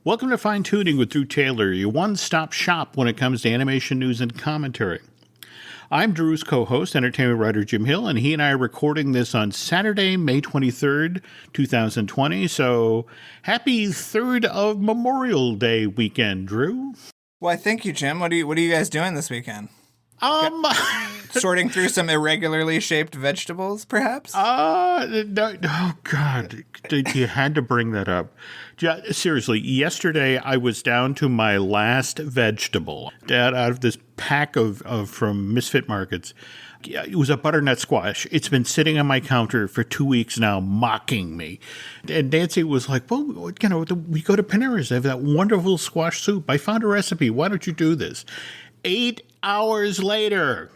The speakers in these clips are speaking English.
Welcome to Fine Tuning with Drew Taylor, your one-stop shop when it comes to animation news and commentary. I'm Drew's co-host, entertainment writer Jim Hill, and he and I are recording this on Saturday, May 23rd, 2020. So, happy 3rd of Memorial Day weekend, Drew. Why, thank you, Jim. What are you guys doing this weekend? Sorting through some irregularly shaped vegetables, perhaps? No, oh, God. You had to bring that up. Seriously, yesterday I was down to my last vegetable out of this pack of from Misfit Markets. It was a butternut squash. It's been sitting on my counter for 2 weeks now, mocking me. And Nancy was like, well, we go to Panera's. They have that wonderful squash soup. I found a recipe. Why don't you do this? 8 hours later,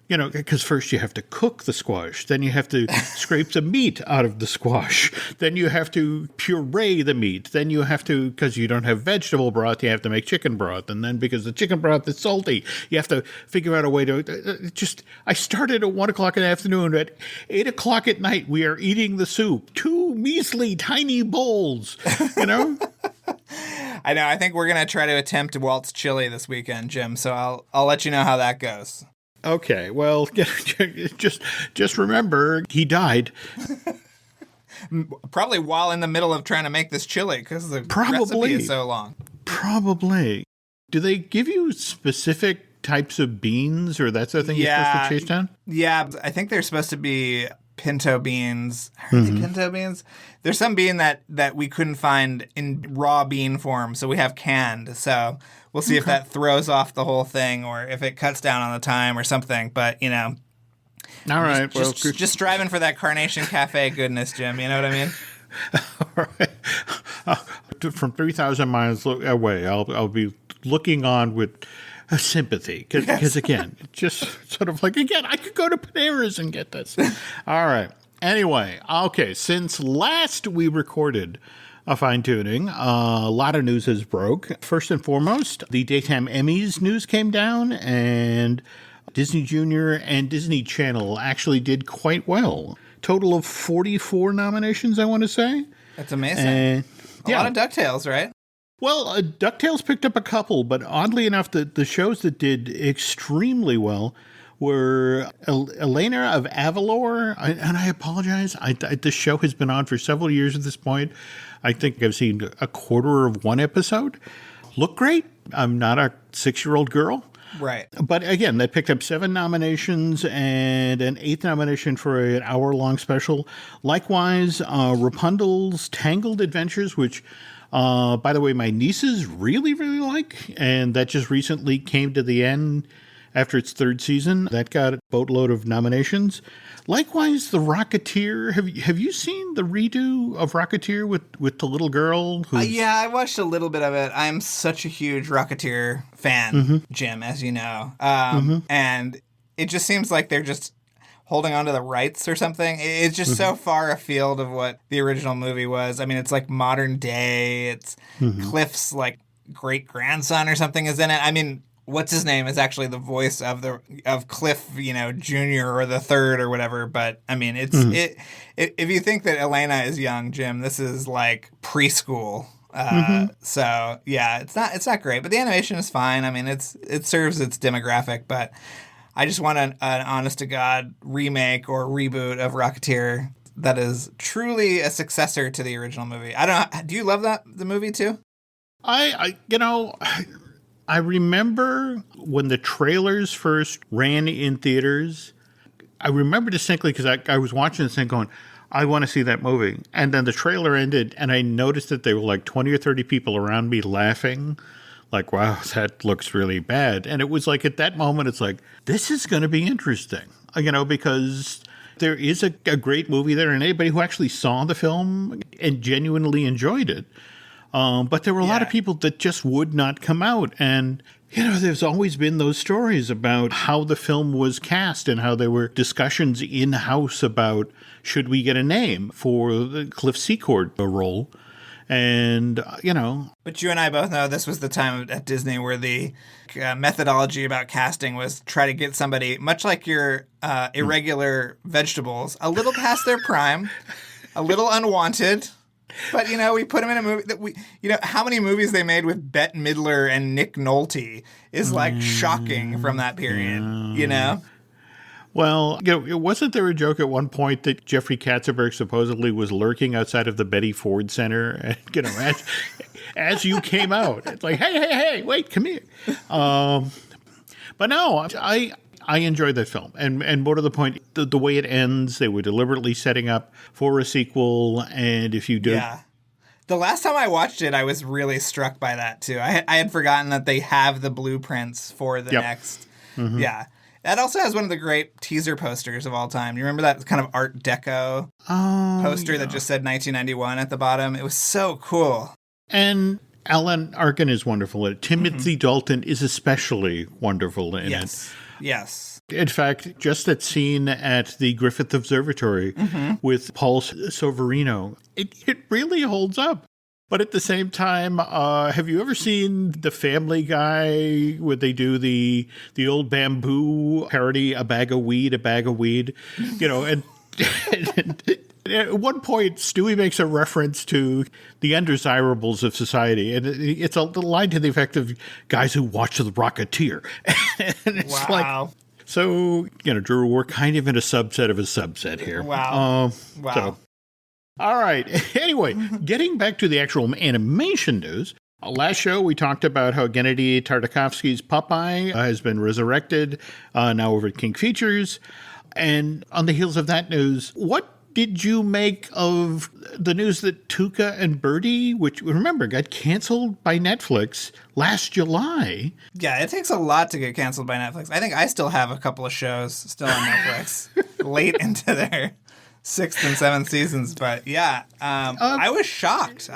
because first you have to cook the squash, then you have to scrape the meat out of the squash, then you have to puree the meat, then you have to, because you don't have vegetable broth, you have to make chicken broth, and then because the chicken broth is salty, you have to figure out a way to, I started at 1 o'clock in the afternoon. At 8 o'clock at night, we are eating the soup, 2 measly tiny bowls, I know. I think we're going to try to attempt Walt's chili this weekend, Jim, so I'll let you know how that goes. Okay, well, just remember, he died. Probably while in the middle of trying to make this chili, because the recipe is so long. Probably. Do they give you specific types of beans, or that sort of thing you're supposed to chase down? Yeah, I think they're supposed to be pinto beans. Are they pinto beans? There's some bean that we couldn't find in raw bean form, so we have canned. So we'll see if that throws off the whole thing or if it cuts down on the time or something. But, All right. Just striving for that Carnation Cafe goodness, Jim. You know what I mean? All right. From 3,000 miles away, I'll be looking on with sympathy. Because, again, just sort of like, I could go to Panera's and get this. All right. Anyway, okay, since last we recorded a Fine Tuning, a lot of news has broke. First and foremost, the Daytime Emmys news came down, and Disney Junior and Disney Channel actually did quite well. Total of 44 nominations, I want to say. That's amazing. A lot of DuckTales, right? Well, DuckTales picked up a couple, but oddly enough, the shows that did extremely well were Elena of Avalor, and I apologize. The show has been on for several years at this point. I think I've seen a quarter of one episode. Look great. I'm not a 6-year-old girl. Right. But again, they picked up 7 nominations and an 8th nomination for an hour-long special. Likewise, Rapunzel's Tangled Adventures, which, by the way, my nieces really, really like, and that just recently came to the end after its 3rd season. That got a boatload of nominations. Likewise, The Rocketeer. Have you seen the redo of Rocketeer with the little girl? Yeah, I watched a little bit of it. I'm such a huge Rocketeer fan, Jim, as you know. And it just seems like they're just holding on to the rights or something. It's just so far afield of what the original movie was. I mean, it's like modern day. It's Cliff's like great grandson or something is in it. I mean, what's his name is actually the voice of Cliff, Junior or the third or whatever. But I mean, if you think that Elena is young, Jim, this is like preschool. So yeah, it's not great, but the animation is fine. I mean, it serves its demographic, but I just want an honest to God remake or reboot of Rocketeer that is truly a successor to the original movie. I don't know. Do you love the movie too? I remember when the trailers first ran in theaters. I remember distinctly because I was watching this thing going, I want to see that movie. And then the trailer ended, and I noticed that there were like 20 or 30 people around me laughing. Like, wow, that looks really bad. And it was like at that moment, it's like, this is going to be interesting, because there is a great movie there. And anybody who actually saw the film and genuinely enjoyed it. But there were a lot of people that just would not come out. And, there's always been those stories about how the film was cast and how there were discussions in-house about should we get a name for the Cliff Secord role. And, But you and I both know this was the time at Disney where the methodology about casting was try to get somebody, much like your irregular vegetables, a little past their prime, a little unwanted, But, we put him in a movie that how many movies they made with Bette Midler and Nick Nolte is like shocking from that period, Well, wasn't there a joke at one point that Jeffrey Katzenberg supposedly was lurking outside of the Betty Ford Center, and, as you came out, it's like, hey, wait, come here. But no, I enjoyed that film, and more to the point, the way it ends, they were deliberately setting up for a sequel, and if you do, the last time I watched it, I was really struck by that too. I had forgotten that they have the blueprints for the next. Mm-hmm. Yeah. That also has one of the great teaser posters of all time. You remember that kind of Art Deco poster that just said 1991 at the bottom? It was so cool. And Alan Arkin is wonderful in it. Timothy Dalton is especially wonderful in it. Yes. In fact, just that scene at the Griffith Observatory with Paul Soverino, it really holds up. But at the same time, have you ever seen The Family Guy where they do the old bamboo parody, a bag of weed, and at one point, Stewie makes a reference to the undesirables of society, and it's a line to the effect of guys who watch The Rocketeer. And it's like, so, Drew, we're kind of in a subset of a subset here. Wow. So, all right. Anyway, getting back to the actual animation news. Last show, we talked about how Gennady Tartakovsky's Popeye has been resurrected, now over at King Features. And on the heels of that news, what did you make of the news that Tuca and Birdie, which, remember, got canceled by Netflix last July? Yeah, it takes a lot to get canceled by Netflix. I think I still have a couple of shows still on Netflix, late into their 6th and 7th seasons. But yeah, I was shocked.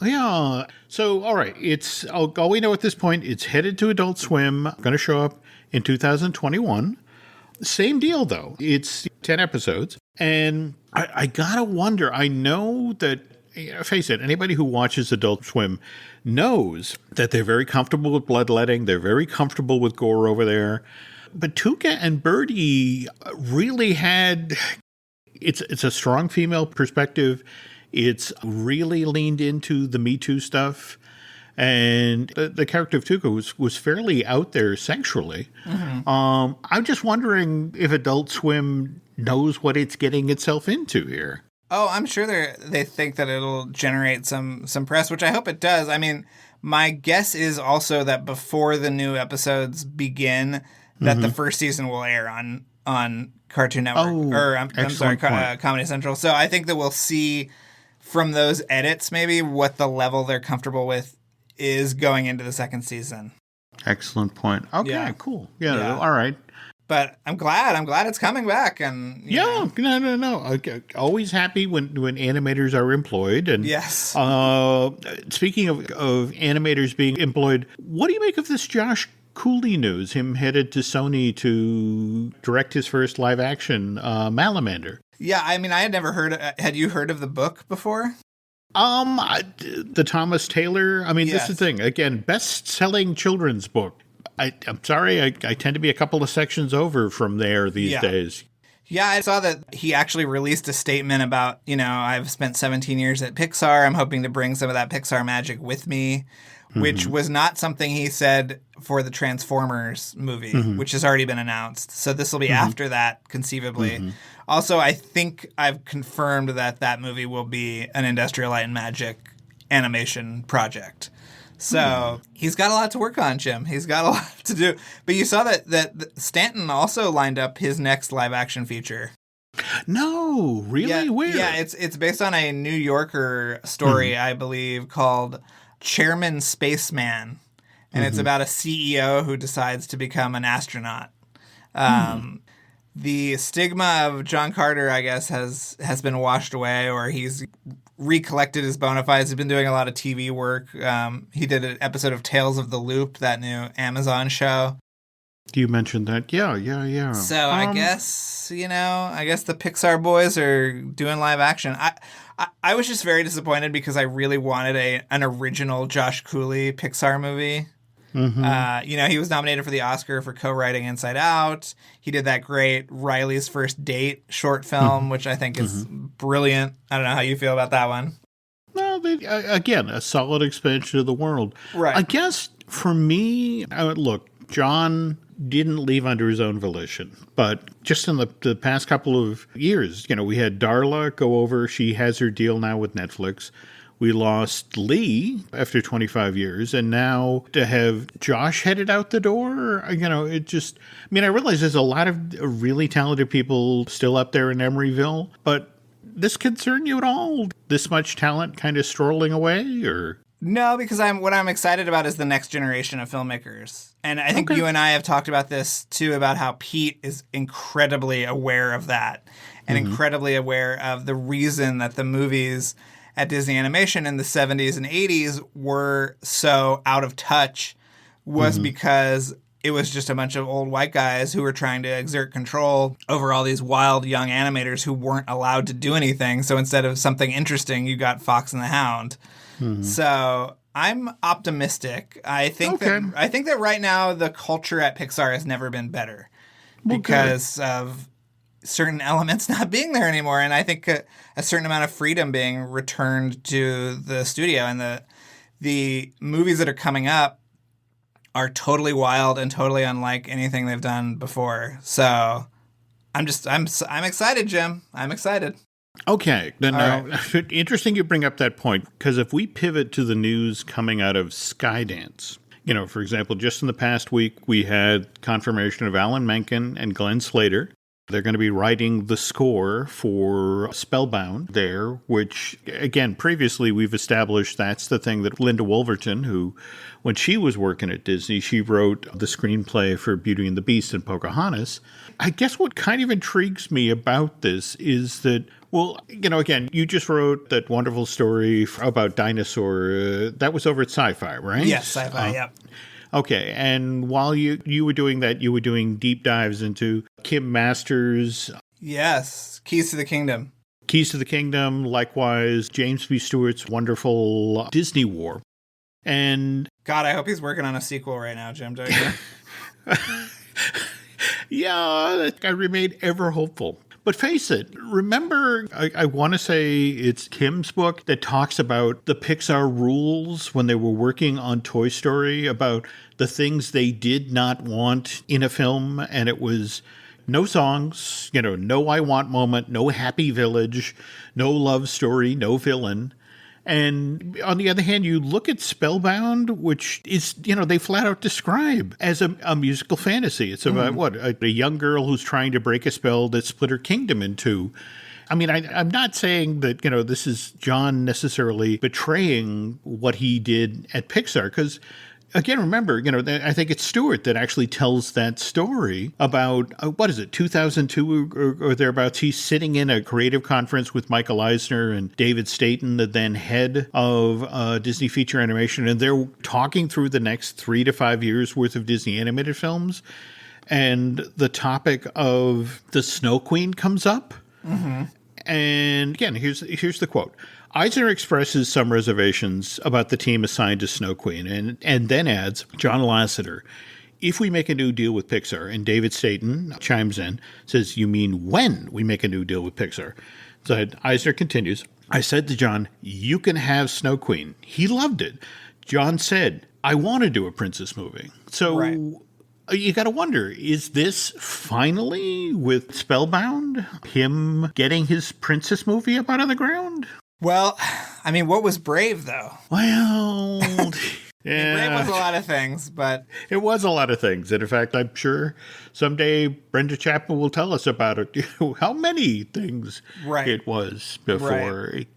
Yeah. So, all right, it's all we know at this point. It's headed to Adult Swim, going to show up in 2021. Same deal, though. It's 10 episodes. And I gotta wonder, I know that, face it, anybody who watches Adult Swim knows that they're very comfortable with bloodletting. They're very comfortable with gore over there. But Tuca and Birdie really had, it's a strong female perspective. It's really leaned into the Me Too stuff. And the character of Tuca was fairly out there sexually. I'm just wondering if Adult Swim knows what it's getting itself into here. Oh, I'm sure they think that it'll generate some press, which I hope it does. I mean, my guess is also that before the new episodes begin, that the first season will air on Cartoon Network. I'm sorry, Comedy Central. So I think that we'll see from those edits maybe what the level they're comfortable with is going into the second season. Excellent point. Okay, cool. Yeah, all right. But I'm glad it's coming back. And no. Okay. Always happy when animators are employed. And yes. Speaking of animators being employed, what do you make of this Josh Cooley news? Him headed to Sony to direct his first live action Malamander. Yeah, I mean, I had never heard. Had you heard of the book before? The Thomas Taylor. I mean, This is the thing. Again, best-selling children's book. I'm sorry, I tend to be a couple of sections over from there these days. Yeah, I saw that he actually released a statement about, I've spent 17 years at Pixar. I'm hoping to bring some of that Pixar magic with me, which was not something he said for the Transformers movie, which has already been announced. So this will be after that, conceivably. Also, I think I've confirmed that movie will be an Industrial Light and Magic animation project. So he's got a lot to work on, Jim. He's got a lot to do. But you saw that Stanton also lined up his next live-action feature. No, really? Yeah, Where? Yeah, it's based on a New Yorker story, I believe, called Chairman Spaceman. And it's about a CEO who decides to become an astronaut. The stigma of John Carter, I guess, has been washed away, or he's recollected his bona fides. He's been doing a lot of TV work. He did an episode of Tales of the Loop, that new Amazon show. You mentioned that. Yeah. So I guess, the Pixar boys are doing live action. I was just very disappointed because I really wanted an original Josh Cooley Pixar movie. He was nominated for the Oscar for co-writing Inside Out. He did that great Riley's First Date short film, which I think is brilliant. I don't know how you feel about that one. Well, again, a solid expansion of the world. Right. I guess for me, look, John didn't leave under his own volition, but just in the past couple of years, we had Darla go over. She has her deal now with Netflix. We lost Lee after 25 years, and now to have Josh headed out the door, it just, I realize there's a lot of really talented people still up there in Emeryville, but this concern you at all? This much talent kind of strolling away, or? No, because what I'm excited about is the next generation of filmmakers. And I think you and I have talked about this too, about how Pete is incredibly aware of that and incredibly aware of the reason that the movies at Disney Animation in the 70s and 80s were so out of touch was because it was just a bunch of old white guys who were trying to exert control over all these wild young animators who weren't allowed to do anything. So instead of something interesting, you got Fox and the Hound. So I'm optimistic. I think that right now the culture at Pixar has never been better because of certain elements not being there anymore. And I think a certain amount of freedom being returned to the studio, and the movies that are coming up are totally wild and totally unlike anything they've done before. So I'm excited, Jim. I'm excited. Okay. Now, interesting you bring up that point, because if we pivot to the news coming out of Skydance, for example, just in the past week, we had confirmation of Alan Menken and Glenn Slater. They're going to be writing the score for Spellbound there, which, again, previously we've established that's the thing that Linda Wolverton, who, when she was working at Disney, she wrote the screenplay for Beauty and the Beast and Pocahontas. I guess what kind of intrigues me about this is that, well, again, you just wrote that wonderful story about Dinosaur. That was over at Sci-Fi, right? Yes, Sci-Fi, yep. Okay, and while you were doing that, you were doing deep dives into Kim Masters. Yes, Keys to the Kingdom. Keys to the Kingdom, likewise, James B. Stewart's wonderful Disney War. And God, I hope he's working on a sequel right now, Jim. Don't you? Yeah, I remain ever hopeful. But face it, remember, I want to say it's Kim's book that talks about the Pixar rules when they were working on Toy Story, about the things they did not want in a film. And it was no songs, no I Want moment, no happy village, no love story, no villain. And on the other hand, you look at Spellbound, which is, they flat out describe as a musical fantasy. It's about, a young girl who's trying to break a spell that split her kingdom in two. I'm not saying that, this is John necessarily betraying what he did at Pixar, because, again, remember, I think it's Stewart that actually tells that story about, 2002 or thereabouts. He's sitting in a creative conference with Michael Eisner and David Staten, the then head of Disney Feature Animation, and they're talking through the next 3 to 5 years worth of Disney animated films. And the topic of the Snow Queen comes up. Mm-hmm. And again, here's the quote. Eisner expresses some reservations about the team assigned to Snow Queen and then adds, John Lasseter, if we make a new deal with Pixar, and David Staten chimes in, says, you mean when we make a new deal with Pixar? So Eisner continues, I said to John, you can have Snow Queen. He loved it. John said, I want to do a princess movie. So right. You got to wonder, is this finally with Spellbound, him getting his princess movie up out of the ground? Well, what was Brave, though? Well, yeah. Brave was a lot of things, but... It was a lot of things. And in fact, I'm sure someday Brenda Chapman will tell us about it, how many things it was before it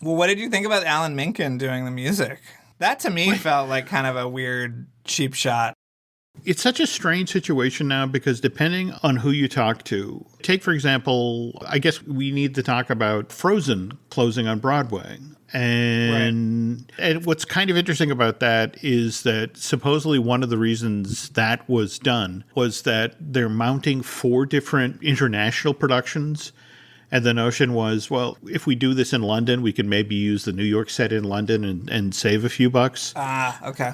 Well, what did you think about Alan Menken doing the music? That, to me, felt like kind of a weird, cheap shot. It's such a strange situation now because depending on who you talk to, take, for example, I guess we need to talk about Frozen closing on Broadway. And what's kind of interesting about that is that supposedly one of the reasons that was done was that they're mounting 4 different international productions. And the notion was, well, if we do this in London, we could maybe use the New York set in London and save a few bucks. Okay.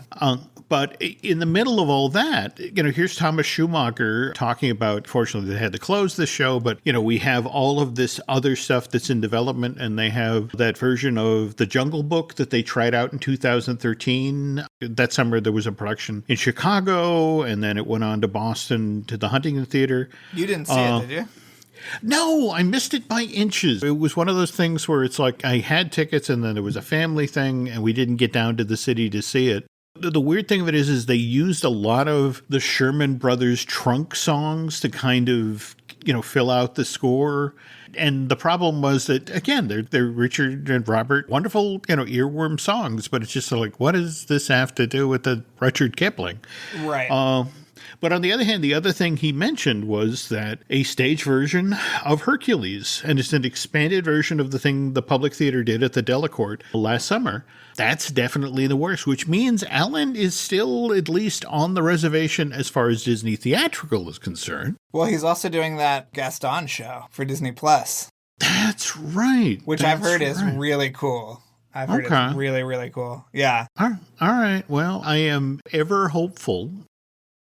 But in the middle of all that, here's Thomas Schumacher talking about, fortunately, they had to close the show, but, we have all of this other stuff that's in development, and they have that version of The Jungle Book that they tried out in 2013. That summer, there was a production in Chicago, and then it went on to Boston to the Huntington Theater. You didn't see it, did you? No, I missed it by inches. It was one of those things where it's like I had tickets, and then there was a family thing, and we didn't get down to the city to see it. The weird thing of it is they used a lot of the Sherman Brothers trunk songs to kind of, fill out the score. And the problem was that, again, they're Richard and Robert, wonderful, earworm songs, but it's just like, what does this have to do with the Rudyard Kipling? Right. But on the other hand, the other thing he mentioned was that a stage version of Hercules, and it's an expanded version of the thing the Public Theater did at the Delacorte last summer, that's definitely the worst, which means Alan is still at least on the reservation as far as Disney theatrical is concerned. Well, he's also doing that Gaston show for Disney Plus. That's right. Which I've heard is really cool. I've heard it's really, really cool. Yeah. All right. Well, I am ever hopeful.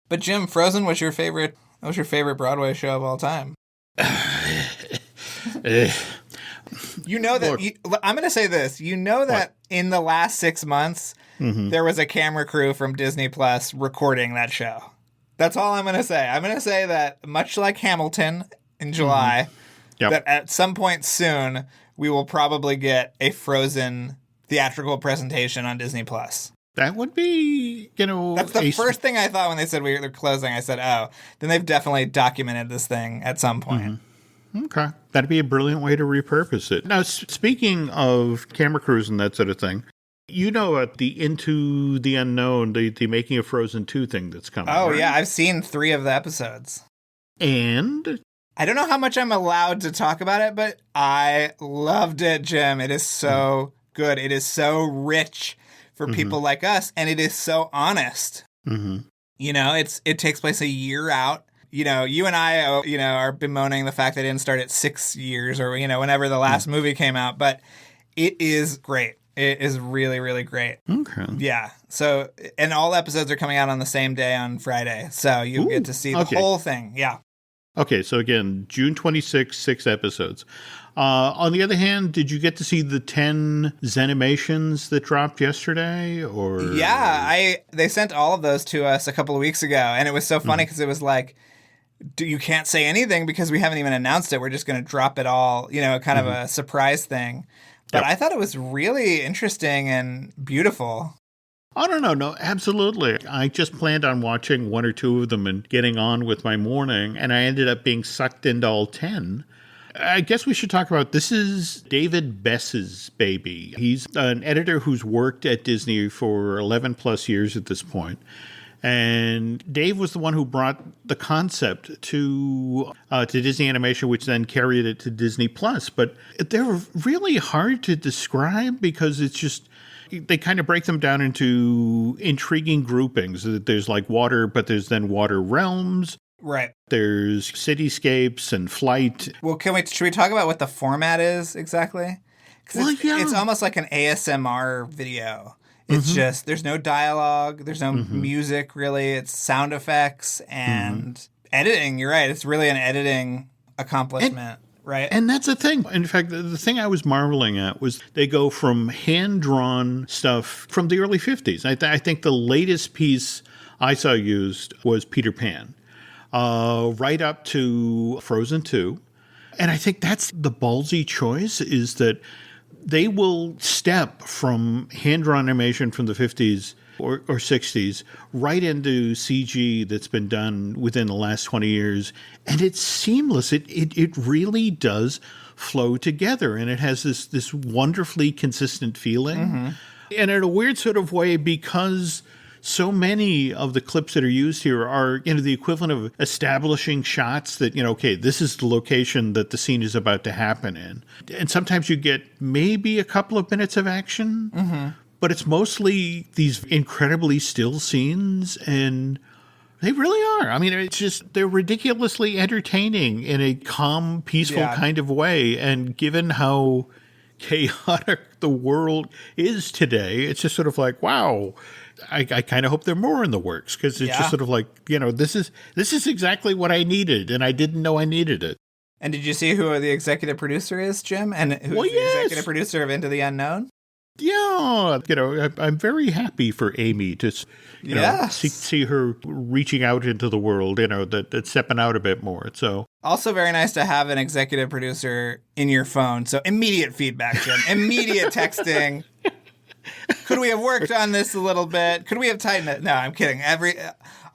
But Jim, Frozen was your favorite Broadway show of all time. You know that I'm going to say this. You know that in the last 6 months, there was a camera crew from Disney Plus recording that show. That's all I'm going to say. I'm going to say that much like Hamilton in July, that at some point soon, we will probably get a Frozen theatrical presentation on Disney Plus. That would be, That's the first thing I thought when they said we were closing. I said, oh, then they've definitely documented this thing at some point. Okay. That'd be a brilliant way to repurpose it. Now, speaking of camera crews and that sort of thing, the Into the Unknown, the Making of Frozen 2 thing that's coming. Oh, right? Yeah. I've seen 3 of the episodes. And? I don't know how much I'm allowed to talk about it, but I loved it, Jim. It is so good. It is so rich for people like us, and it is so honest. It takes place a year out. You and I, are bemoaning the fact that it didn't start at 6 years or, whenever the last movie came out, but it is great. It is really, really great. Okay. Yeah. So, and all episodes are coming out on the same day on Friday, so you get to see the whole thing. Yeah. Okay, so again, June 26th, 6 episodes. On the other hand, did you get to see the 10 Zenimations that dropped yesterday? Or yeah, they sent all of those to us a couple of weeks ago, and it was so funny because it was like, you can't say anything because we haven't even announced it. We're just going to drop it all, kind of a surprise thing. But I thought it was really interesting and beautiful. I don't know. No, absolutely. I just planned on watching 1 or 2 of them and getting on with my morning, and I ended up being sucked into all 10. I guess we should talk about, this is David Bess's baby. He's an editor who's worked at Disney for 11 plus years at this point. And Dave was the one who brought the concept to Disney Animation, which then carried it to Disney Plus. But they're really hard to describe because it's just, they kind of break them down into intriguing groupings. There's like water, but there's then water realms. Right. There's cityscapes and flight. Well, should we talk about what the format is exactly? Because it's almost like an ASMR video. It's just, there's no dialogue, there's no music really, it's sound effects and editing. You're right, it's really an editing accomplishment, right? And that's the thing. In fact, the thing I was marveling at was they go from hand-drawn stuff from the early 50s. I think the latest piece I saw used was Peter Pan, right up to Frozen 2. And I think that's the ballsy choice, is that they will step from hand-drawn animation from the 50s or 60s right into CG that's been done within the last 20 years. And it's seamless. It really does flow together. And it has this wonderfully consistent feeling. And in a weird sort of way, because so many of the clips that are used here are, the equivalent of establishing shots that, okay, this is the location that the scene is about to happen in. And sometimes you get maybe a couple of minutes of action, but it's mostly these incredibly still scenes. And They really are. I mean, it's just, they're ridiculously entertaining in a calm, peaceful kind of way. And given how chaotic the world is today, it's just sort of like, wow, I kind of hope there are more in the works, because it's just sort of like, this is exactly what I needed, and I didn't know I needed it. And did you see who the executive producer is, Jim? And who's the executive producer of Into the Unknown? Yeah, I'm very happy for Amy to, see her reaching out into the world, that's stepping out a bit more. So also very nice to have an executive producer in your phone. So immediate feedback, Jim. Immediate texting. Could we have worked on this a little bit? Could we have tightened it? No, I'm kidding.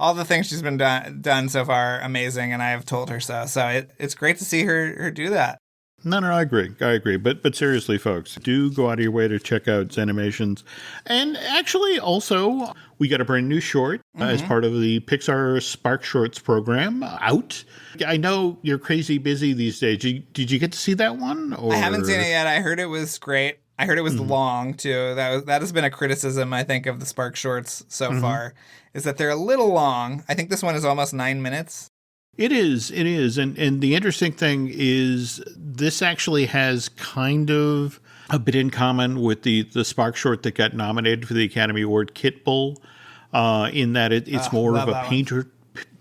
All the things she's been done so far, amazing, and I have told her so. So it's great to see her do that. No, I agree. But seriously, folks, do go out of your way to check out Zenimations. And actually, also, we got a brand new short as part of the Pixar Spark Shorts program out. I know you're crazy busy these days. Did you get to see that one? Or? I haven't seen it yet. I heard it was great. I heard it was long, too. That has been a criticism, I think, of the Spark Shorts so far, is that they're a little long. I think this one is almost 9 minutes. It is. And the interesting thing is this actually has kind of a bit in common with the Spark Short that got nominated for the Academy Award, Kit Bull, in that it's more of a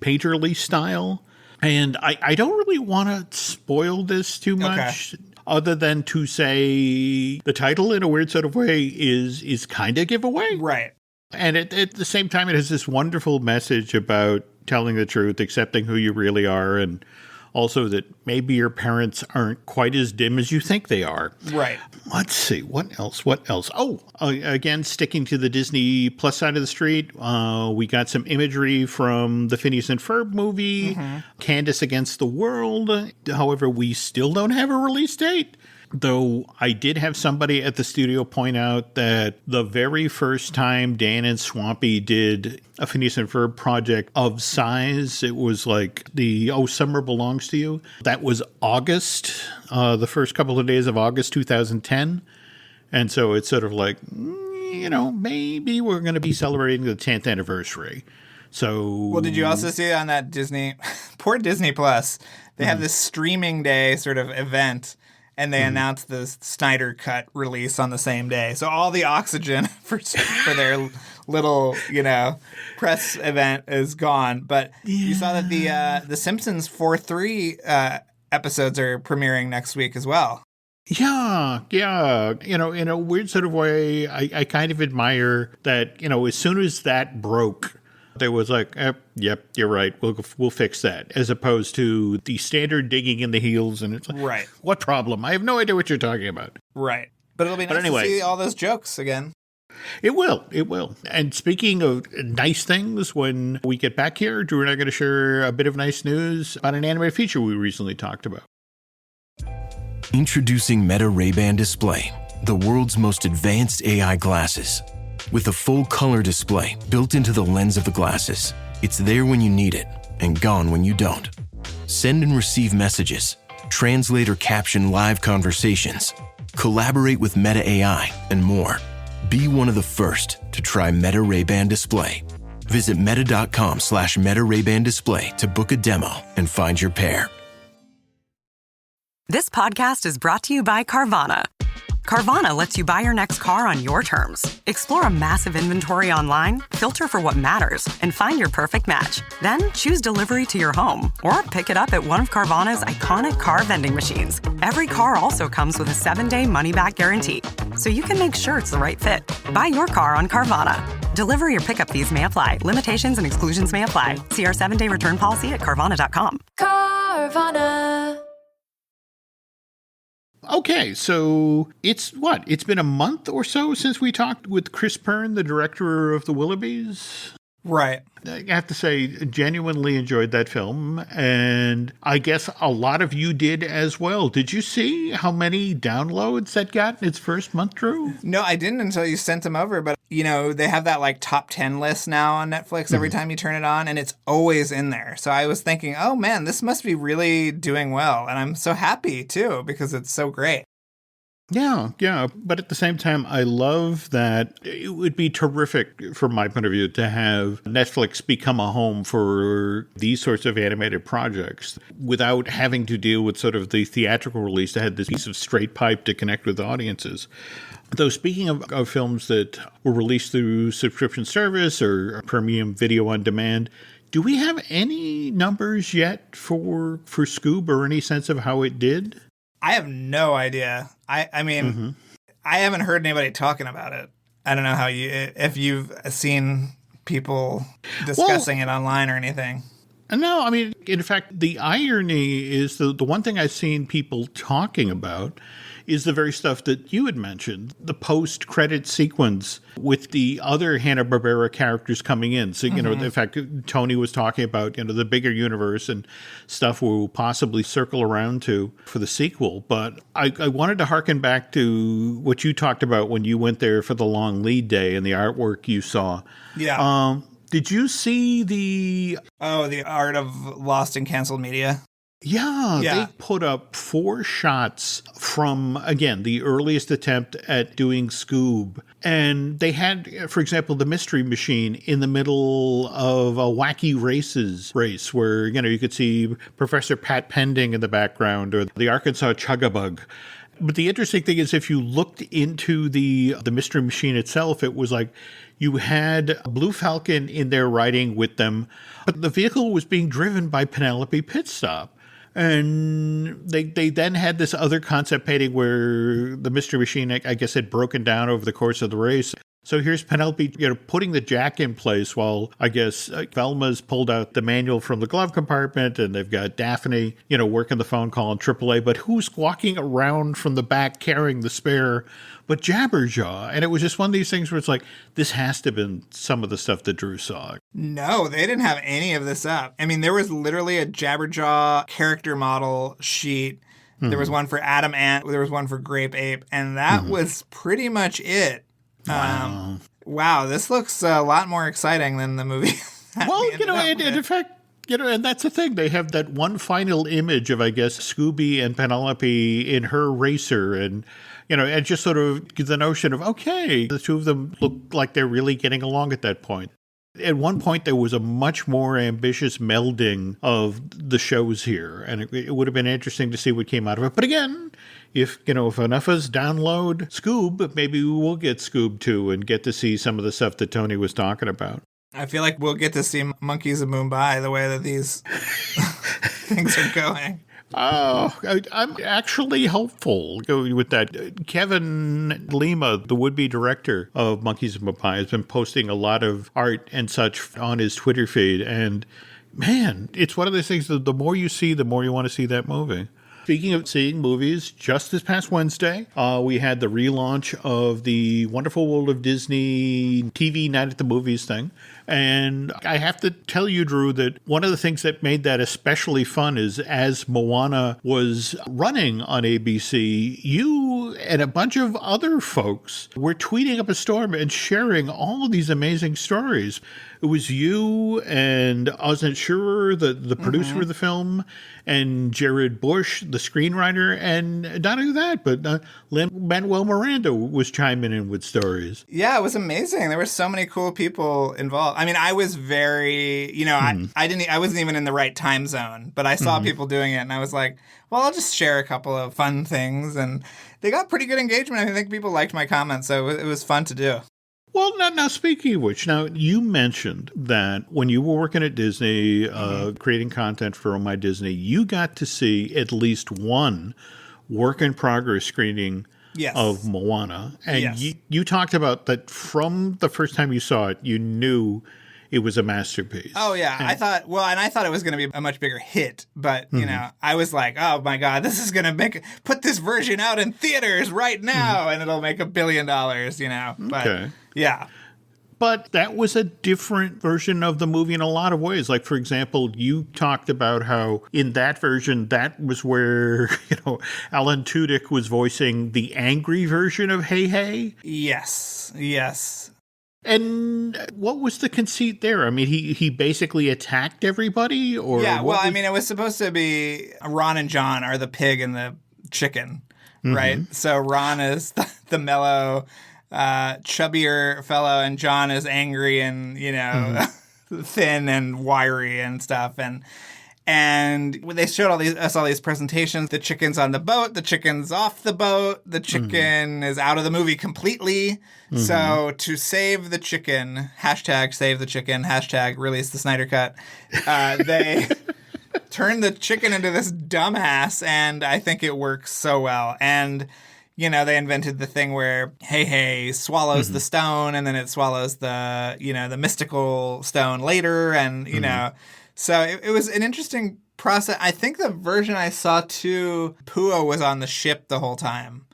painterly style. And I don't really want to spoil this too much, other than to say the title, in a weird sort of way, is kind of giveaway. Right. And at the same time, it has this wonderful message about telling the truth, accepting who you really are, and also that maybe your parents aren't quite as dim as you think they are. Right. Let's see. What else? Oh, again, sticking to the Disney Plus side of the street, we got some imagery from the Phineas and Ferb movie, Candace Against the World. However, we still don't have a release date. Though I did have somebody at the studio point out that the very first time Dan and Swampy did a Phineas and Ferb project of size, it was like the Oh Summer Belongs to You. That was August, the first couple of days of August 2010. And so it's sort of like, maybe we're going to be celebrating the 10th anniversary. So, well, did you also see on that Disney, poor Disney Plus, they have this streaming day sort of event. And they announced the Snyder Cut release on the same day. So all the oxygen for their little, press event is gone. But you saw that the Simpsons 4-3 episodes are premiering next week as well. Yeah. In a weird sort of way, I kind of admire that, as soon as that broke, there was like, yep, you're right. We'll fix that, as opposed to the standard digging in the heels. And it's like, right. What problem? I have no idea what you're talking about. Right. But it'll be nice to see all those jokes again. It will. And speaking of nice things, when we get back here, Drew and I are going to share a bit of nice news about an animated feature we recently talked about. Introducing Meta Ray-Ban Display, the world's most advanced AI glasses. With a full color display built into the lens of the glasses, it's there when you need it and gone when you don't. Send and receive messages, translate or caption live conversations, collaborate with Meta AI, and more. Be one of the first to try Meta Ray-Ban Display. Visit meta.com/Meta Ray-Ban Display to book a demo and find your pair. This podcast is brought to you by Carvana. Carvana lets you buy your next car on your terms. Explore a massive inventory online, filter for what matters, and find your perfect match. Then choose delivery to your home or pick it up at one of Carvana's iconic car vending machines. Every car also comes with a 7-day money-back guarantee, so you can make sure it's the right fit. Buy your car on Carvana. Delivery or pickup fees may apply. Limitations and exclusions may apply. See our 7-day return policy at Carvana.com. Carvana. Okay, so it's been a month or so since we talked with Chris Pern, the director of The Willoughbys. Right. I have to say, genuinely enjoyed that film, and I guess a lot of you did as well. Did you see how many downloads that got in its first month, Drew? No, I didn't until you sent them over, but, they have that, top 10 list now on Netflix every time you turn it on, and it's always in there. So I was thinking, oh, man, this must be really doing well, and I'm so happy, too, because it's so great. Yeah, yeah. But at the same time, I love that it would be terrific from my point of view to have Netflix become a home for these sorts of animated projects without having to deal with sort of the theatrical release that had this piece of straight pipe to connect with audiences. Though speaking of films that were released through subscription service or premium video on demand, do we have any numbers yet for Scoob or any sense of how it did? I have no idea. I mean, I haven't heard anybody talking about it. I don't know if you've seen people discussing it online or anything. No, I mean, in fact, the irony is the one thing I've seen people talking about is the very stuff that you had mentioned, the post-credit sequence with the other Hanna-Barbera characters coming in. So, you know, in fact, Tony was talking about, you know, the bigger universe and stuff we'll possibly circle around to for the sequel. But I wanted to harken back to what you talked about when you went there for the long lead day and the artwork you saw. Yeah. Did you see the Art of Lost and Canceled Media? Yeah, Yeah. they put up 4 shots from, again, the earliest attempt at doing Scoob. And they had, for example, the Mystery Machine in the middle of a Wacky Races race where, you know, you could see Professor Pat Pending in the background or the Arkansas Chuggabug. But the interesting thing is if you looked into the Mystery Machine itself, it was like you had Blue Falcon in there riding with them, but the vehicle was being driven by Penelope Pitstop. And they then had this other concept painting where the Mystery Machine, I guess, had broken down over the course of the race. So here's Penelope, you know, putting the jack in place while, I guess, Velma's pulled out the manual from the glove compartment and they've got Daphne, you know, working the phone call in AAA. But who's walking around from the back carrying the spare but Jabberjaw? And it was just one of these things where it's like, this has to have been some of the stuff that Drew saw. No, they didn't have any of this up. I mean, there was literally a Jabberjaw character model sheet. There was one for Adam Ant. There was one for Grape Ape. And that was pretty much it. Wow, this looks a lot more exciting than the movie. Well, you know, and in fact, you know, and that's the thing. They have that one final image of, I guess, Scooby and Penelope in her racer and, you know, and just sort of the notion of, okay, the two of them look like they're really getting along at that point. At one point, there was a much more ambitious melding of the shows here, and it would have been interesting to see what came out of it. But again, if enough of us download Scoob, maybe we will get Scoob too and get to see some of the stuff that Tony was talking about. I feel like we'll get to see Monkeys of Mumbai the way that these things are going. Oh, I'm actually hopeful with that. Kevin Lima, the would-be director of Monkeys of Mumbai, has been posting a lot of art and such on his Twitter feed. And, man, it's one of those things that the more you see, the more you want to see that movie. Speaking of seeing movies, just this past Wednesday, we had the relaunch of the Wonderful World of Disney TV Night at the Movies thing. And I have to tell you, Drew, that one of the things that made that especially fun is as Moana was running on ABC, you and a bunch of other folks were tweeting up a storm and sharing all of these amazing stories. It was you and Osnat Schurer, the producer of the film, and Jared Bush, the screenwriter, and not only that, but Lin-Manuel Miranda was chiming in with stories. Yeah, it was amazing. There were so many cool people involved. I mean, I was very, I wasn't even in the right time zone, but I saw people doing it and I was like, well, I'll just share a couple of fun things. And they got pretty good engagement. I think people liked my comments, so it was fun to do. Well, now speaking of which, now you mentioned that when you were working at Disney, creating content for Oh My Disney, you got to see at least one work-in-progress screening of Moana. And you talked about that from the first time you saw it, you knew it was a masterpiece. Oh, yeah. I thought it was going to be a much bigger hit. But, I was like, oh, my God, this is going to put this version out in theaters right now, and it'll make $1 billion, But, okay. Yeah. But that was a different version of the movie in a lot of ways. Like, for example, you talked about how in that version, that was where, Alan Tudyk was voicing the angry version of Hey Hey. Yes. And what was the conceit there? I mean, he basically attacked everybody? Or yeah, well, I mean, it was supposed to be Ron and John are the pig and the chicken. right? So Ron is the mellow, chubbier fellow, and John is angry and, thin and wiry and stuff. And when they showed all these presentations, the chicken's on the boat, the chicken's off the boat, the chicken is out of the movie completely. So to save the chicken, hashtag save the chicken, hashtag release the Snyder Cut, they turned the chicken into this dumbass, and I think it works so well. And they invented the thing where Hey swallows the stone, and then it swallows the mystical stone later, and so it was an interesting process. I think the version I saw too, Pua was on the ship the whole time.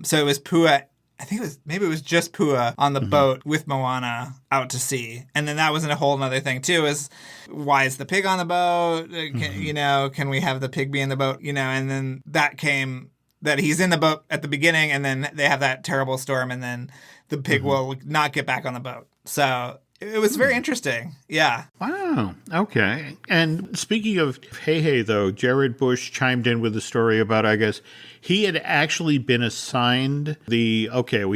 So it was Pua. I think maybe it was just Pua on the boat with Moana out to sea. And then that was a whole other thing too, is why is the pig on the boat? Can we have the pig be in the boat? And then that came that he's in the boat at the beginning, and then they have that terrible storm, and then the pig will not get back on the boat. So it was very interesting. Yeah. Wow. Okay. And speaking of Hey, though, Jared Bush chimed in with a story about, I guess, he had actually been assigned we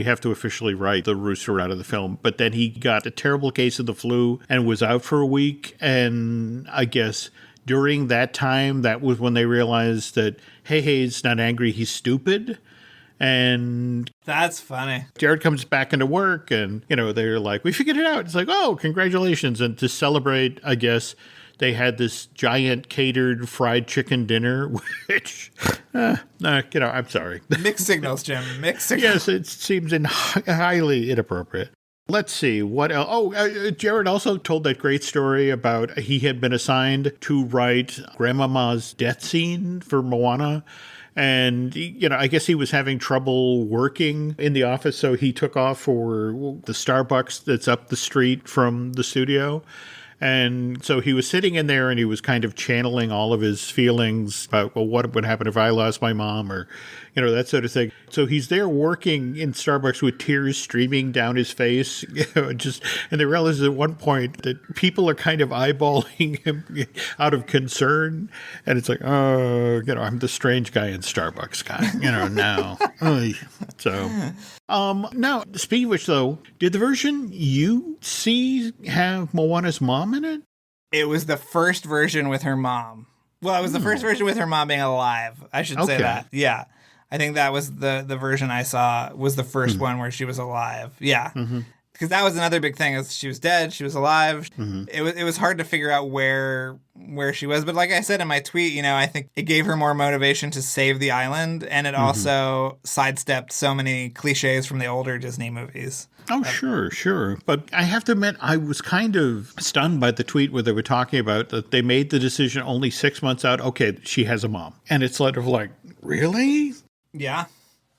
have to officially write the rooster out of the film, but then he got a terrible case of the flu and was out for a week. And I guess during that time, that was when they realized that Hey's not angry, he's stupid. And that's funny. Jared comes back into work and, they're like, we figured it out. It's like, oh, congratulations. And to celebrate, I guess, they had this giant catered fried chicken dinner, which, I'm sorry. Mixed signals, Jim. Mixed signals. Yes, it seems highly inappropriate. Let's see, what else? Oh, Jared also told that great story about he had been assigned to write Grandmama's death scene for Moana. And, I guess he was having trouble working in the office, so he took off for the Starbucks that's up the street from the studio. And so he was sitting in there and he was kind of channeling all of his feelings about, well, what would happen if I lost my mom or, that sort of thing. So he's there working in Starbucks with tears streaming down his face, and they realize at one point that people are kind of eyeballing him out of concern. And it's like, oh, I'm the strange guy in Starbucks guy, now. So, now, speaking of which, though, did the version you see have Moana's mom in it? It was the first version with her mom. Well, it was the first version with her mom being alive. I should say that. Yeah. I think that was the version I saw was the first one where she was alive. Yeah. Because that was another big thing is she was dead. She was alive. It was hard to figure out where she was. But like I said in my tweet, I think it gave her more motivation to save the island. And it also sidestepped so many cliches from the older Disney movies. Oh, sure. But I have to admit, I was kind of stunned by the tweet where they were talking about that they made the decision only 6 months out. Okay, she has a mom. And it's sort of like, really? Yeah.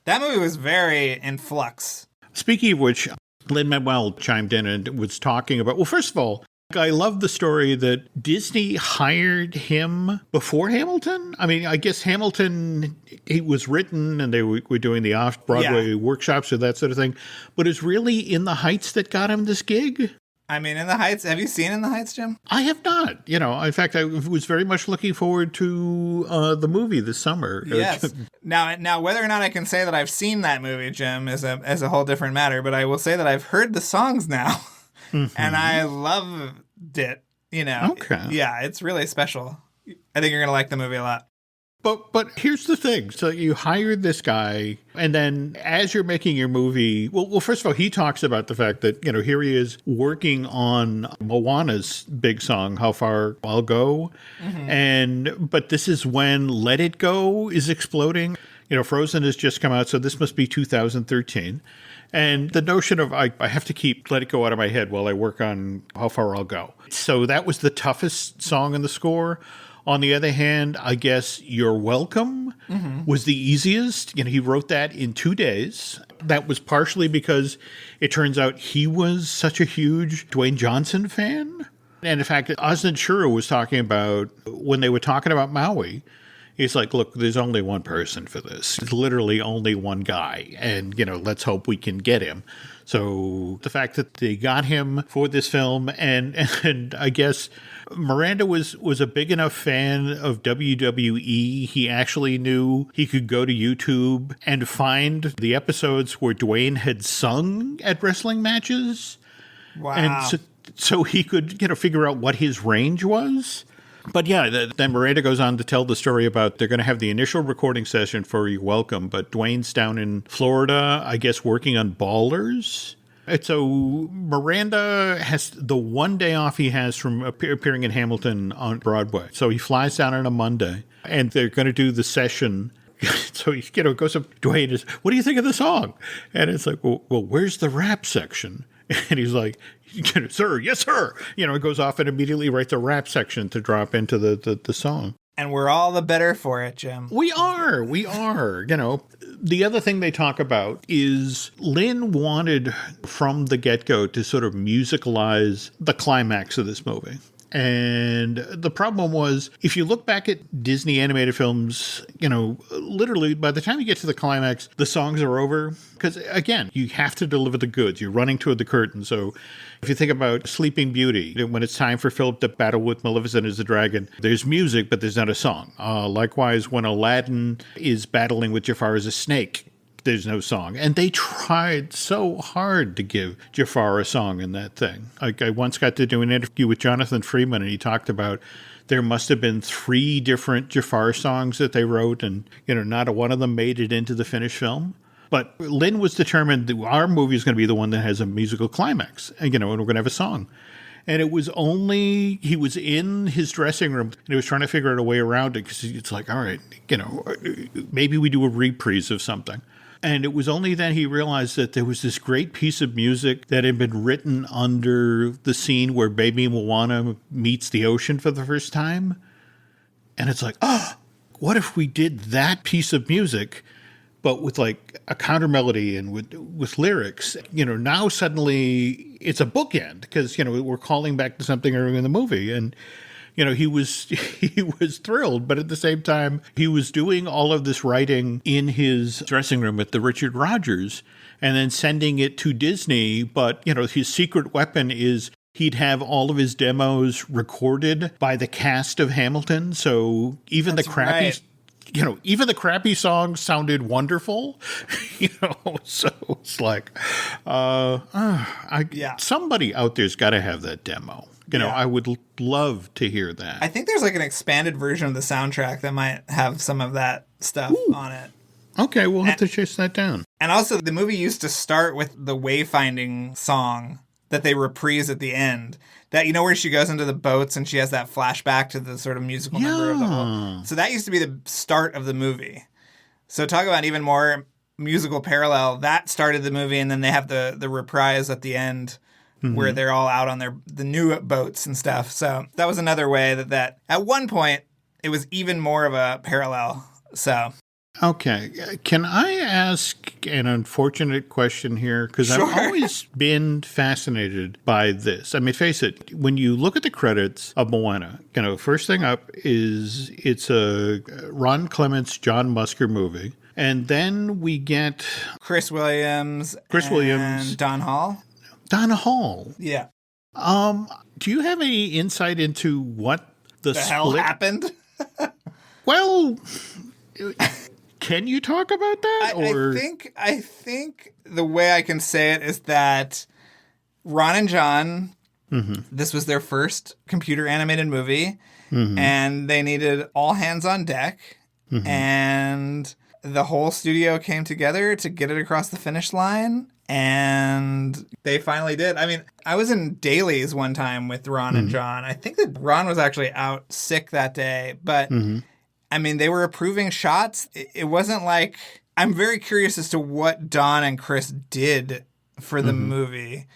That movie was very in flux. Speaking of which, Lin-Manuel chimed in and was talking about, well, first of all, I love the story that Disney hired him before Hamilton. I mean, I guess Hamilton, it was written and they were doing the off-Broadway workshops or that sort of thing. But it's really In the Heights that got him this gig. I mean, In the Heights, have you seen In the Heights, Jim? I have not. In fact, I was very much looking forward to the movie this summer. Yes. Now, whether or not I can say that I've seen that movie, Jim, is a whole different matter. But I will say that I've heard the songs now, and I loved it. Okay. Yeah, it's really special. I think you're gonna like the movie a lot. But here's the thing. So you hired this guy, and then as you're making your movie, well, first of all, he talks about the fact that, here he is working on Moana's big song, How Far I'll Go. But this is when Let It Go is exploding. Frozen has just come out, so this must be 2013. And the notion of I have to keep Let It Go out of my head while I work on How Far I'll Go. So that was the toughest song in the score. On the other hand, I guess You're Welcome was the easiest. He wrote that in 2 days. That was partially because it turns out he was such a huge Dwayne Johnson fan. And in fact, Osmond Shura was talking about when they were talking about Maui, He's like, look, there's only one person for this. It's literally only one guy. And, let's hope we can get him. So the fact that they got him for this film, and I guess Miranda was a big enough fan of WWE, he actually knew he could go to YouTube and find the episodes where Dwayne had sung at wrestling matches. Wow. And so he could, figure out what his range was. But yeah, then Miranda goes on to tell the story about they're going to have the initial recording session for You Welcome, but Dwayne's down in Florida, I guess, working on Ballers. And so Miranda has the one day off he has from appearing in Hamilton on Broadway. So he flies down on a Monday, and they're going to do the session. So he goes up to Dwayne and says, what do you think of the song? And it's like, well, where's the rap section? And he's like, sir, yes, sir. It goes off and immediately writes a rap section to drop into the song. And we're all the better for it, Jim. We are. The other thing they talk about is Lynn wanted from the get-go to sort of musicalize the climax of this movie. And the problem was, if you look back at Disney animated films, literally by the time you get to the climax, the songs are over. Because, again, you have to deliver the goods. You're running toward the curtain. So if you think about Sleeping Beauty, when it's time for Philip to battle with Maleficent as the dragon, there's music, but there's not a song. Likewise, when Aladdin is battling with Jafar as a snake, there's no song. And they tried so hard to give Jafar a song in that thing. Like, I once got to do an interview with Jonathan Freeman, and he talked about there must have been 3 different Jafar songs that they wrote, and, not a one of them made it into the finished film. But Lynn was determined that our movie is going to be the one that has a musical climax, and, and we're going to have a song. And it was only, he was in his dressing room and he was trying to figure out a way around it, because it's like, all right, maybe we do a reprise of something. And it was only then he realized that there was this great piece of music that had been written under the scene where baby Moana meets the ocean for the first time. And it's like, what if we did that piece of music, but with like a counter melody and with lyrics? Now suddenly it's a bookend, because, we're calling back to something earlier in the movie. And he was thrilled, but at the same time, he was doing all of this writing in his dressing room at the Richard Rodgers and then sending it to Disney. But, his secret weapon is he'd have all of his demos recorded by the cast of Hamilton. So even the crappy songs sounded wonderful, so it's like, somebody out there's got to have that demo. I would love to hear that. I think there's like an expanded version of the soundtrack that might have some of that stuff on it. Okay, we'll have to chase that down. And also, the movie used to start with the wayfinding song that they reprise at the end. That, where she goes into the boats and she has that flashback to the sort of musical number of the whole. So that used to be the start of the movie. So talk about even more musical parallel. That started the movie, and then they have the reprise at the end, where they're all out on the new boats and stuff. So that was another way that at one point it was even more of a parallel. So. Okay. Can I ask an unfortunate question here? Because Sure. I've always been fascinated by this. I mean, face it, when you look at the credits of Moana, first thing up is it's a Ron Clements, John Musker movie. And then we get Chris Williams, and Don Hall. Don Hall. Yeah. Do you have any insight into what the split hell happened? Well, can you talk about that? I think the way I can say it is that Ron and John, this was their first computer animated movie, and they needed all hands on deck, and the whole studio came together to get it across the finish line. And they finally did. I mean, I was in dailies one time with Ron and John. I think that Ron was actually out sick that day. But, I mean, they were approving shots. It wasn't like... I'm very curious as to what Don and Chris did for the movie.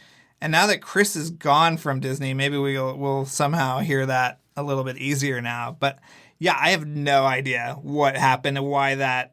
And now that Chris is gone from Disney, maybe we'll somehow hear that a little bit easier now. But, yeah, I have no idea what happened and why that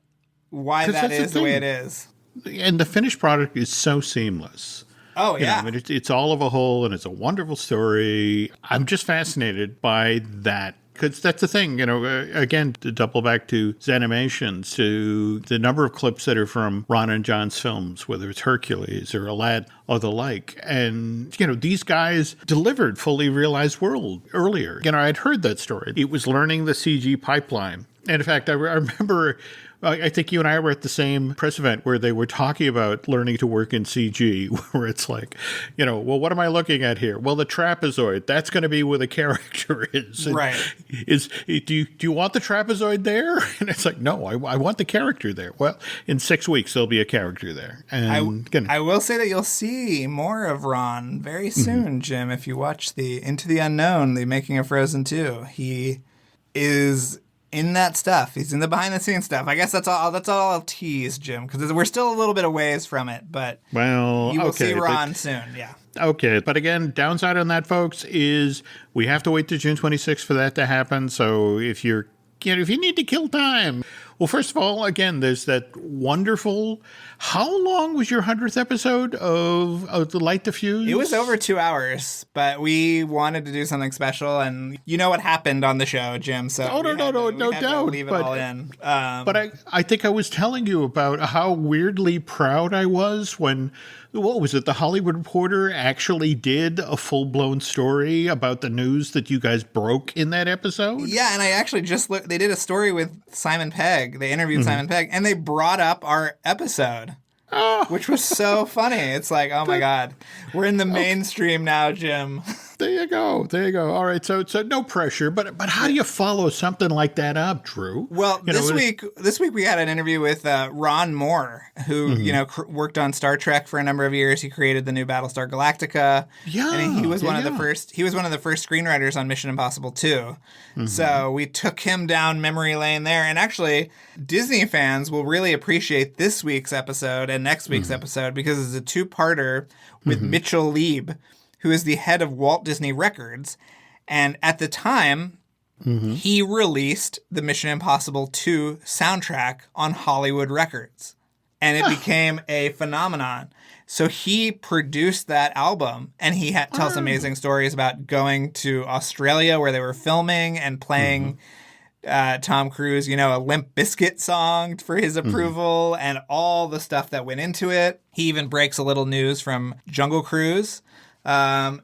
is the way it is. And the finished product is so seamless. Oh, yeah. I mean, it's all of a whole, and it's a wonderful story. I'm just fascinated by that Because that's the thing, again, to double back to Zenimation, to the number of clips that are from Ron and John's films, whether it's Hercules or Aladdin or the like. And, these guys delivered fully realized world earlier. I'd heard that story. It was learning the CG pipeline. And in fact, I remember, I think you and I were at the same press event where they were talking about learning to work in CG, where it's like, well, what am I looking at here? Well, the trapezoid, that's going to be where the character is. And right. Do you want the trapezoid there? And it's like, no, I want the character there. Well, in 6 weeks, there'll be a character there. And I will say that you'll see more of Ron very soon, Jim, if you watch the Into the Unknown, the making of Frozen 2. He is in that stuff. He's in the behind the scenes stuff. I guess that's all I'll tease, Jim, because we're still a little bit of ways from it, but you will see Ron soon. Yeah. Okay. But again, downside on that, folks, is we have to wait to June 26th for that to happen. So if you need to kill time, well, first of all, again, there's that wonderful. How long was your 100th episode of The Light Diffuse? It was over 2 hours, but we wanted to do something special, and you know what happened on the show, Jim. So no doubt. Leave it all in. But I think I was telling you about how weirdly proud I was when. What was it? The Hollywood Reporter actually did a full-blown story about the news that you guys broke in that episode? Yeah, and I actually just looked. They did a story with Simon Pegg. They interviewed Simon Pegg, and they brought up our episode, which was so funny. It's like, oh my God, we're in the mainstream now, Jim. There you go. All right, so no pressure, but how do you follow something like that up, Drew? Well, this week we had an interview with Ron Moore, who worked on Star Trek for a number of years. He created the new Battlestar Galactica. Yeah, and he was one of the first. He was one of the first screenwriters on Mission Impossible 2. So we took him down memory lane there, and actually, Disney fans will really appreciate this week's episode and next week's episode because it's a two-parter with Mitchell Lieb, who is the head of Walt Disney Records. And at the time, he released the Mission Impossible 2 soundtrack on Hollywood Records. And it became a phenomenon. So he produced that album, and he tells amazing stories about going to Australia where they were filming and playing Tom Cruise, a Limp Bizkit song for his approval and all the stuff that went into it. He even breaks a little news from Jungle Cruise. And,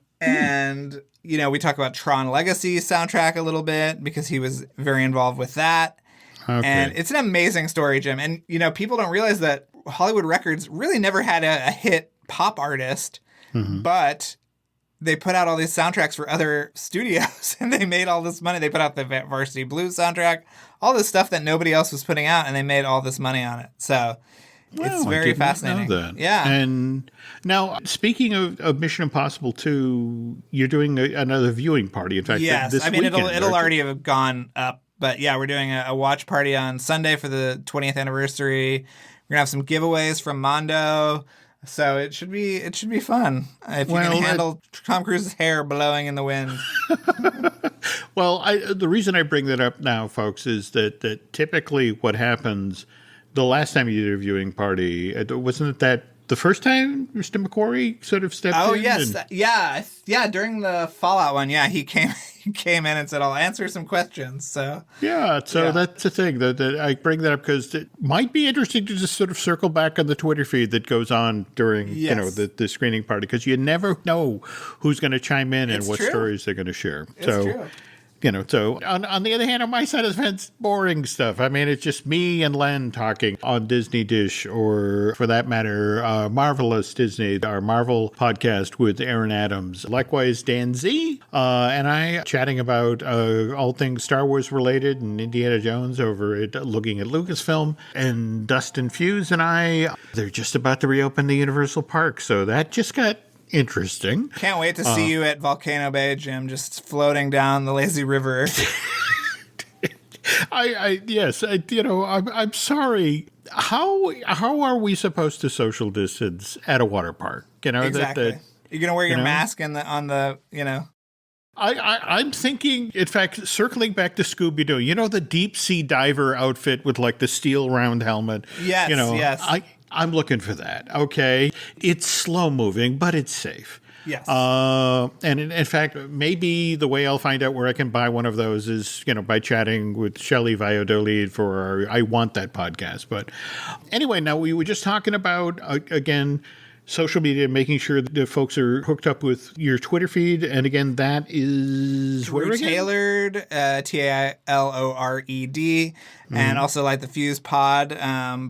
we talk about Tron Legacy soundtrack a little bit because he was very involved with that. Okay. And it's an amazing story, Jim. And, people don't realize that Hollywood Records really never had a hit pop artist, but they put out all these soundtracks for other studios and they made all this money. They put out the Varsity Blues soundtrack, all this stuff that nobody else was putting out, and they made all this money on it. So it's very fascinating. Know that. Yeah. And now, speaking of Mission Impossible 2, you're doing another viewing party. In fact, yes. this weekend, it'll already have gone up. But yeah, we're doing a watch party on Sunday for the 20th anniversary. We're gonna have some giveaways from Mondo. So it should be fun if you can handle Tom Cruise's hair blowing in the wind. Well, the reason I bring that up now, folks, is that typically what happens the last time you did a viewing party, wasn't it that the first time Mr. McQuarrie sort of stepped in? Oh, yes. Yeah. During the Fallout one, he came in and said, I'll answer some questions. So that's the thing. That I bring that up because it might be interesting to just sort of circle back on the Twitter feed that goes on during the screening party, because you never know who's going to chime in and what stories they're going to share. It's true. So on the other hand, on my side of the fence, boring stuff. I mean, it's just me and Len talking on Disney Dish, or for that matter, Marvelous Disney, our Marvel podcast with Aaron Adams. Likewise, Dan Z and I chatting about all things Star Wars related and Indiana Jones over at looking at Lucasfilm. And Dustin Fuse and I, they're just about to reopen the Universal Park. So that just got interesting. Can't wait to see you at Volcano Bay, Jim, just floating down the lazy river. I'm sorry. How are we supposed to social distance at a water park? Exactly. You're gonna wear your mask on the. I'm thinking, in fact, circling back to Scooby-Doo. The deep sea diver outfit with like the steel round helmet. Yes. Yes. I'm looking for that, okay? It's slow-moving, but it's safe. Yes. And in fact, maybe the way I'll find out where I can buy one of those is, by chatting with Shelley Valladolid for our I Want That podcast. But anyway, now we were just talking about, again, social media, making sure that the folks are hooked up with your Twitter feed. And again, that is where again? Tailored, Tailored, and also like the Fuse Pod.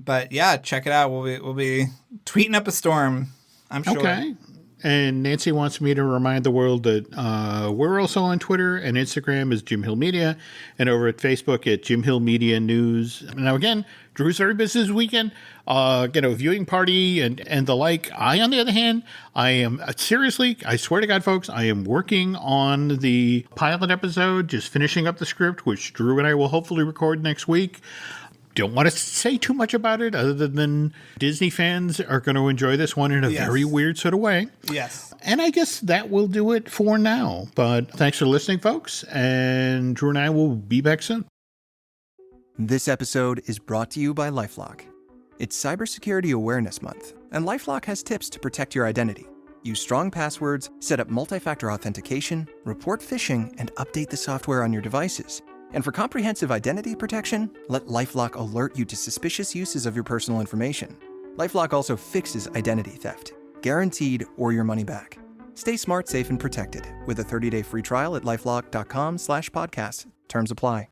But yeah, check it out. We'll be tweeting up a storm, I'm sure. Okay. And Nancy wants me to remind the world that we're also on Twitter and Instagram as Jim Hill Media, and over at Facebook at Jim Hill Media News. Now, again, Drew's very busy this weekend, viewing party and the like. I, on the other hand, I am seriously, I swear to God, folks, I am working on the pilot episode, just finishing up the script, which Drew and I will hopefully record next week. Don't want to say too much about it other than Disney fans are going to enjoy this one in a very weird sort of way. Yes. And I guess that will do it for now. But thanks for listening, folks. And Drew and I will be back soon. This episode is brought to you by LifeLock. It's Cybersecurity Awareness Month, and LifeLock has tips to protect your identity. Use strong passwords, set up multi-factor authentication, report phishing, and update the software on your devices. And for comprehensive identity protection, let LifeLock alert you to suspicious uses of your personal information. LifeLock also fixes identity theft, guaranteed or your money back. Stay smart, safe, and protected with a 30-day free trial at LifeLock.com/podcast. Terms apply.